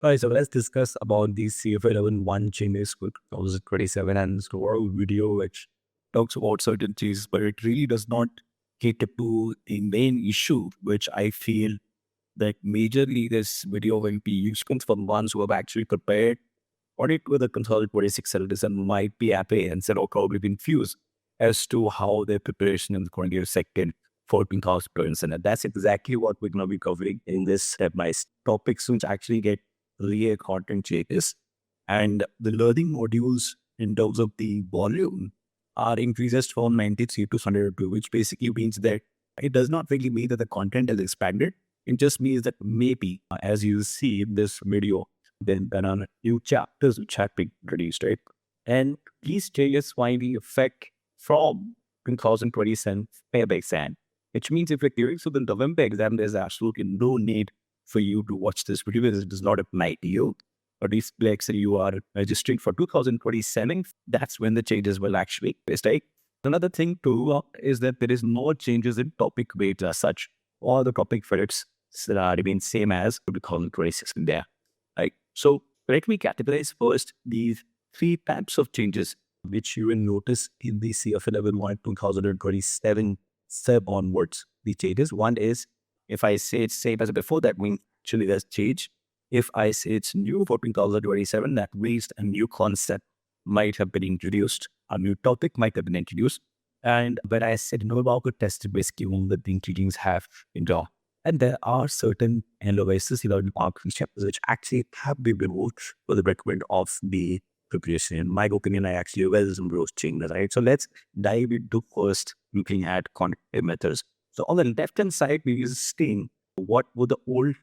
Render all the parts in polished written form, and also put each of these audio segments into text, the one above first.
All right, so let's discuss about the CFA Level 1 changes for 2027 and this overall video which talks about certain changes, but it really does not cater to the main issue, which I feel that majorly this video will be useful for the ones who have actually prepared on it with a consultant 26 syllabus and might be apprehensive or probably confused as to how their preparation in the current year second 14,000 students. And that's exactly what we're going to be covering in this step-by-step topics, which actually get real content changes. And the learning modules in terms of the volume are increases from 93 to 102, which basically means that it does not really mean that the content is expanded. It just means that maybe, as you see in this video, then there are new chapters which have been released, right? And these changes finally affect from 2027 Feb exam, which means if you're clearing for the November exam, there's absolutely no need for you to watch this video because it does not apply to you. Or these like say you are registering for 2027, that's when the changes will actually take. Another thing too is that there is no changes in topic weights as such. All the topic credits remain same as 2026 in there. Right? So let me categorize first these three types of changes which you will notice in the CFA Level 1 2027 step onwards. The changes, one is if I say it's same as before, that means actually there's change. If I say it's new for 2027, that means a new concept might have been introduced, a new topic might have been introduced. And when I said no about the test basically all the ingredients have been drawn. And there are certain LOSs, marketing chapters which actually have been removed for the recommend of the preparation. In my opinion, I actually will some those changes, right? So let's dive into first looking at quantitative methods. So on the left-hand side, we is seeing what were the old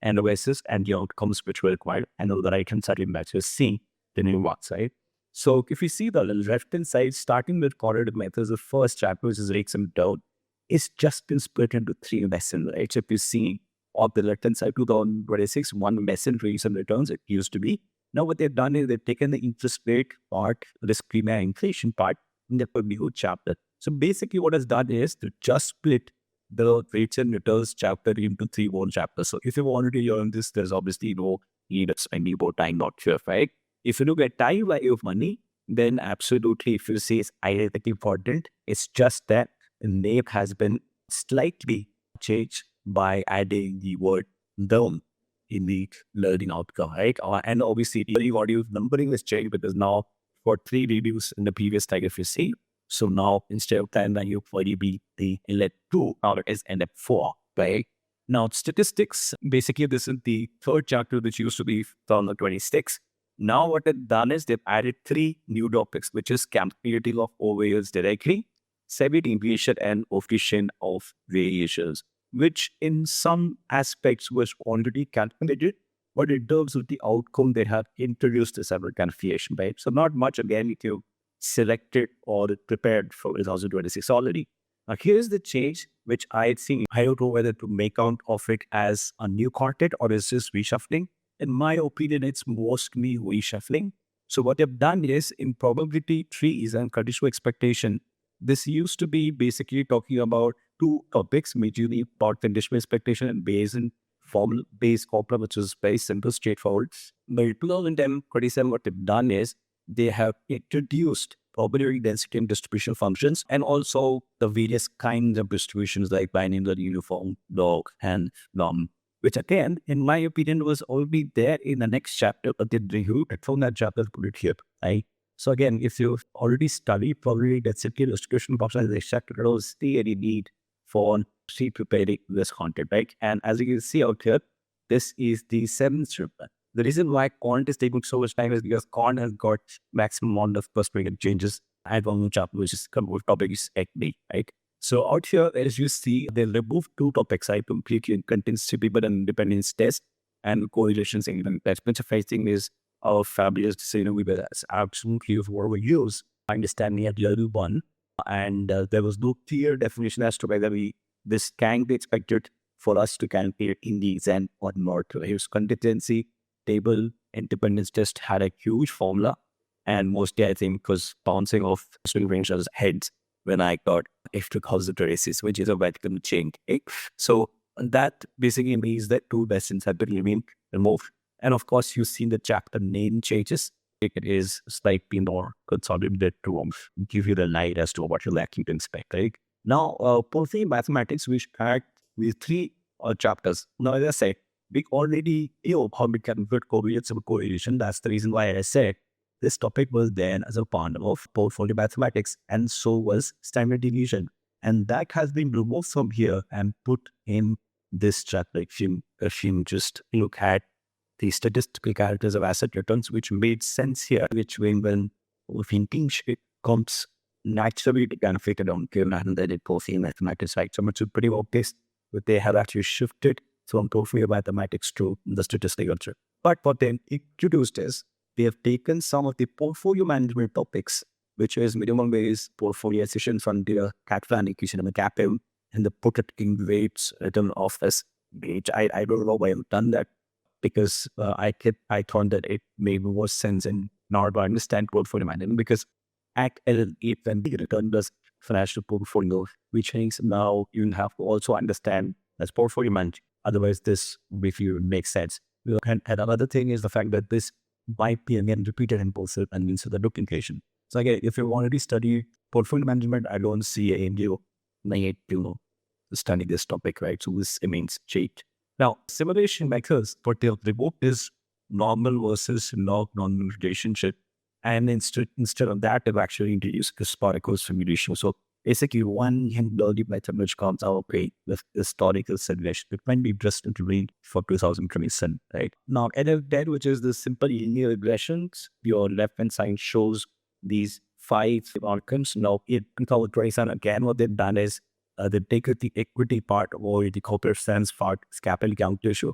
LOSs and the outcomes which were required. And on the right-hand side, we're seeing the new ones, right? So if you see the left-hand side, starting with quantitative methods, the first chapter, which is rates and down, is just been split into three lessons, right? So if you see on the left-hand side, 2026, one lesson, rates and returns, it used to be. Now what they've done is they've taken the interest rate part, risk premium inflation part, and they've put a new chapter. So basically what it's done is to just split the rates and returns chapter into three more chapters. So if you've already learned this, there's obviously no need of spending more time, not sure, right? If you look at time value of money, then absolutely, if you say it's identity important, it's just that the name has been slightly changed by adding the word down in the learning outcome, right? And obviously, the module numbering is changed because now for three reviews in the previous tag, if you see, so now instead of time value for be the inlet 2, now it is inlet 4, right? Now, statistics, basically, this is the third chapter which used to be 2026. Now, what they've done is they've added three new topics, which is calculating of overvariance directly, semi-deviation, and coefficient of variations, which in some aspects was already calculated, but in terms of the outcome, they have introduced this other calculation, right? So not much, again, if you selected or prepared for 2026 already. Now, here's the change, which I think, I don't know whether to make out of it as a new content or is this reshuffling. In my opinion, it's mostly reshuffling. So what they've done is in probability trees and conditional expectation, this used to be basically talking about two topics, majorly about conditional expectation and Bayesian formula-based problem, which is very simple, straightforward. But in 2027, what they've done is they have introduced probability density and distribution functions, and also the various kinds of distributions like binomial, uniform, log, and norm, which again, in my opinion, was already there in the next chapter, but they removed it from that chapter, put it here, right? So again, if you've already studied probability density distribution functions in this chapter, there was still any need for preparing this content, right? And as you can see out here, this is the seventh chapter. The reason why Quant is taking so much time is because Quant has got maximum amount of perspective changes and one chapter, which is topic is equity, right? So out here, as you see, they removed two topics, I completely contingency people and independence test and correlations and that's which I think is our fabulous decision. We were absolutely what we use understanding at level 1. And there was no clear definition as to whether this can be expected for us to calculate in the exam or not. Here's contingency table, independence test had a huge formula, and mostly I think was bouncing off swing ranges heads when I got F2026, which is a welcome change. Okay? So that basically means that two lessons have been removed, And of course, you see the chapter name changes. It is slightly more consolidated to give you the light as to what you're lacking to inspect, right? Now, portfolio mathematics, which had with three chapters. Now, as I said, we already know how we can convert covariance and correlation. That's the reason why I said this topic was there as a part of portfolio mathematics, and so was standard deviation. And that has been removed from here and put in this chapter. If you just look at the statistical characters of asset returns, which made sense here, which when thinking it comes naturally to benefit a downturn and then it portfolio mathematics, right? So much pretty obvious, but they have actually shifted from portfolio mathematics to the statistical culture. But what they introduced is they have taken some of the portfolio management topics, which is minimum wage, portfolio accession frontier, CAPM equation, and the CAPM, and the put it in weights return of this page. I don't know why I've done that, because I thought that it made more sense in order to understand portfolio management, because at LLE, when the return does financial portfolio, which means now you have to also understand as portfolio management. Otherwise, this with you makes sense. And another thing is the fact that this might be again repeated in both and means the duplication. So again, if you already study portfolio management, I don't see a need to study this topic, right? So this remains cheap. Now, simulation methods, what they've revoked is normal versus log-normal relationship. And instead of that, they've actually introduced historical simulation. So basically, one learning method which comes our way with historical simulation. It might be just to read for 2027, right? Now, NF10, which is the simple linear regressions, your left-hand side shows these 5 outcomes. Now, in 2027, again, what they've done is they take the equity part or the corporate sense part, capital calculation,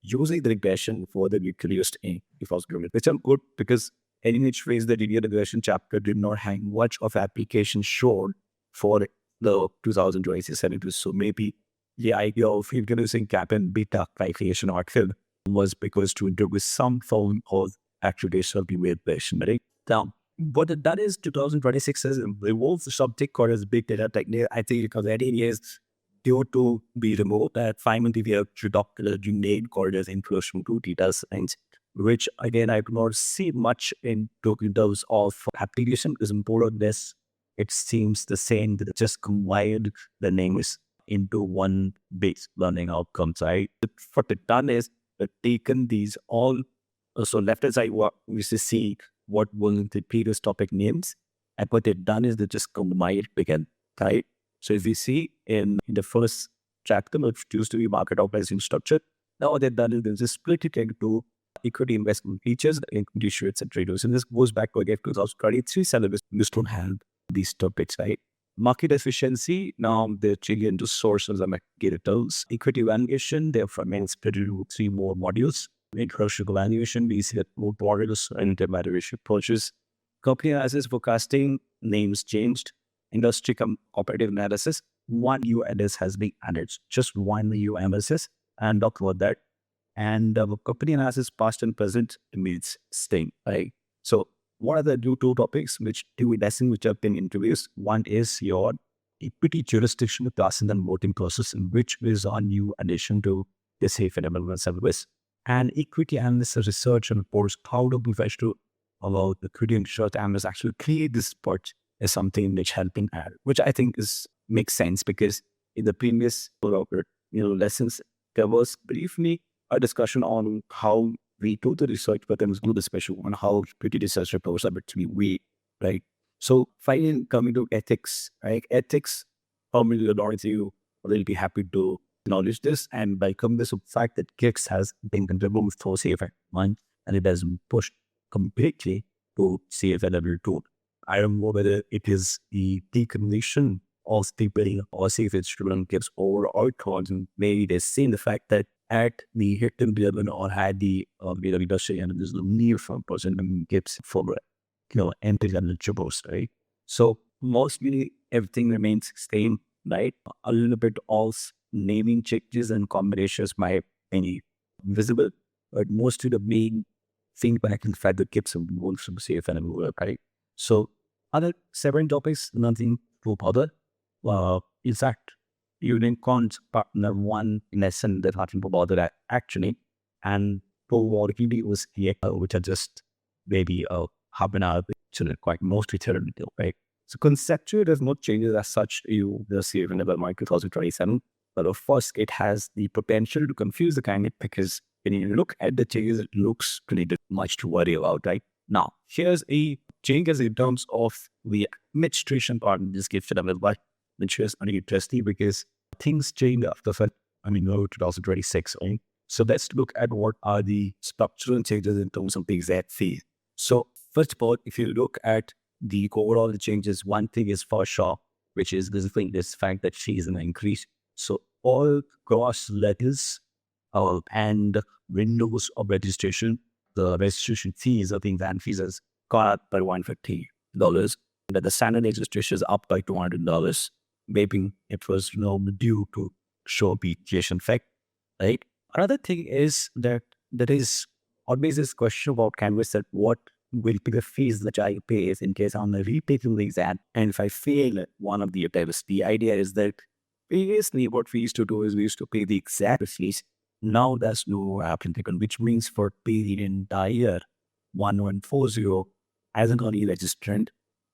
using the regression for the nucleus in which are good because in which ways the linear regression chapter did not have much of application shown for the 2027. So maybe the idea of introducing CAPM beta calculation outcome was because to introduce some form of actuation of the regression, right? Now, what it done is 2026 has removed the subject called as big data technique. I think because that is due to be removed that finally we have adopted a name called as inclusion to data science, which again I do not see much in terms of application because more or less it seems the same. That just combined the names into one base learning outcomes. Right? What they've done is they've taken these all. So left hand side, what we see what was the previous topic names, and what they've done is they just combined again. Right? So if we see in the first chapter, which used to be market optimizing structure, now what they've done is they've just split it into equity investment features, equity shares and traders. And this goes back to again 2023 syllabus. We don't have these topics, right? Market efficiency, now they're changing into sources of indicators. Equity valuation, therefore means split into 3 more modules. Introduction valuation, we see that more modules and the valuation approaches. Company analysis forecasting, names changed. Industry competitive analysis, one new analysis has been added. Just one new analysis, and talk about that. And company analysis, past and present, means staying, right? So what are the new 2 topics which 2 lessons which have been introduced? One is your equity jurisdiction classes and voting process, which is a new addition to the CFA Level syllabus. And equity analysis research and reports, how do professional about the equity and research analysts actually create this part is something which has been added, which I think makes sense because in the previous lessons, there was briefly a discussion on how we do the research, but then was do the special on how equity research reports are actually we, right? So finally coming to ethics, right? Ethics, probably a lot of you will be happy to acknowledge this, and by coming to the fact that KICS has been removed for CFA 1 and it has been pushed completely to CFA Level 2. I don't know whether it is the decommission of the building or see if it's student gives over outcomes, and maybe they see the fact that at the Hilton building or had the industry and there's no need for a person and gives for entry level jobs, right? So mostly everything remains same, right? A little bit of naming changes and combinations might be visible, but mostly the main feedback in fact that gives some rules from safe and work, right? So other 7 topics, nothing to bother. In fact, using Quant partner 1 lesson that nothing to bother actually, and for videos here, which are just maybe half an hour, so they're quite mostly theoretical, right? So conceptually, there's no changes as such. You will see even about 2027. But of course, it has the potential to confuse the candidate because when you look at the changes, it looks pretty much to worry about, right? Now, here's a changes in terms of the administration part in this gift level, but which is pretty interesting because things change after, 2026. Right? So let's look at what are the structural changes in terms of the exact fee. So first of all, if you look at the overall changes, one thing is for sure, which is this fact that fee is an increase. So all cross letters and windows of registration, the registration fees of the exam fees has gone up by $150. That the standard registration is up by $200. Maybe it was due to show appreciation effect, right? Another thing is that there is always this question about Canvas that what will be the fees that I pay in case I'm retaking the exam and if I fail one of the attempts. The idea is that previously what we used to do is we used to pay the exact fees. Now there's no applicant, which means for paying the entire 1140 as an early registrant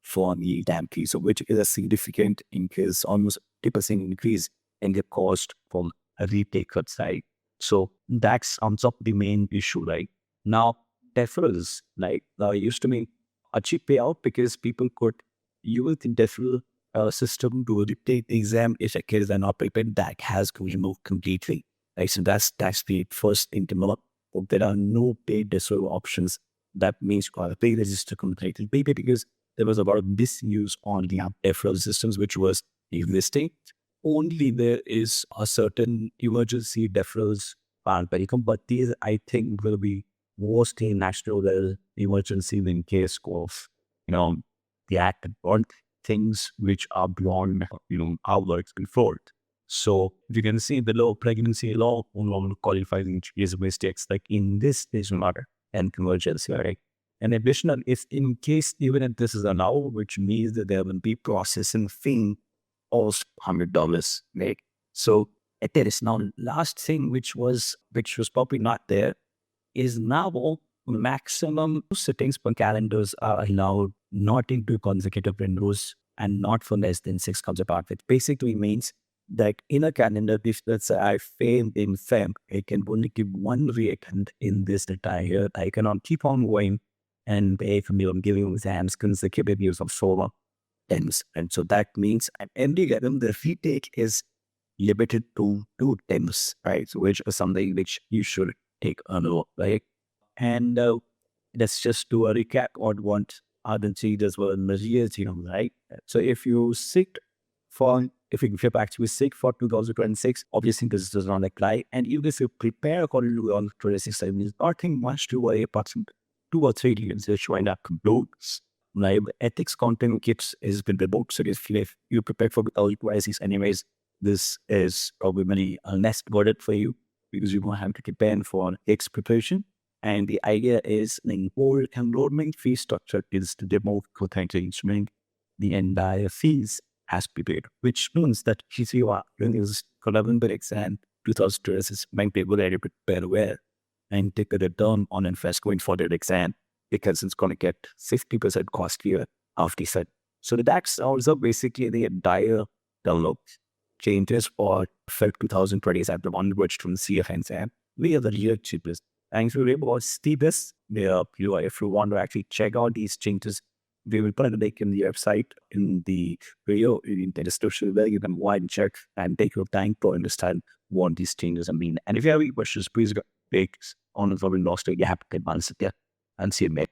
for the exam fee, so which is a significant increase, almost 50% increase in the cost from a retaker side. So that's on top of the main issue, right? Now, deferrals, like used to be a cheap payout because people could use the deferral system to retake the exam if a kid is not prepared. That has been removed completely. Right? So that's the first thing to know. There are no paid deferral options. That means you have to register completely because there was a lot of misuse on the deferral systems, which was existing. Only there is a certain emergency deferrals paramedical, but these I think will be mostly national level emergency in case of the act or things which are beyond our works before. So you can see below pregnancy law qualifying case mistakes like in this stage matter and convergence, right? And additional, if in case even if this is allowed, which means that there will be processing fee of $100, right? So there is now last thing which was probably not there is now maximum sittings per calendars are allowed not into consecutive windows and not for less than 6 comes apart, which basically means that in a calendar, if let's say I fail in Feb, I can only give one reattend in this entire year. I cannot keep on going and pay for me giving exams consecutively of solar temps. And so that means at every level, the retake is limited to 2 temps, right? So which is something which you should take a note, right? And let's just do a recap on what other changes were in the years, right? So if you actually seek for 2026, obviously this does not apply. And even if you prepare according to 2026, I mean, nothing much to worry about. 2 or 3 years, which wind up concludes. Like ethics content kits is been remote. So if you prepare for 2026 anyways, this is probably a less burden for you because you won't have to depend for X preparation. And the idea is the whole enrollment fee structure is to demote potential instrument the entire fees has to be paid, which means that if you are doing this November exam 2026 might be able to prepare well and take a return on investment going for that exam because it's going to get 50% costlier after that. So that's also basically the entire download changes for Feb 2027 onwards from CFA exam. We are the real cheapest. And if you're able to see this, if you want to actually check out these changes, we will put a link in the website in the video in the description where you can go and check and take your time to understand what these changes mean. And if you have any questions, please take on the lost you have to answer there and see you, mate.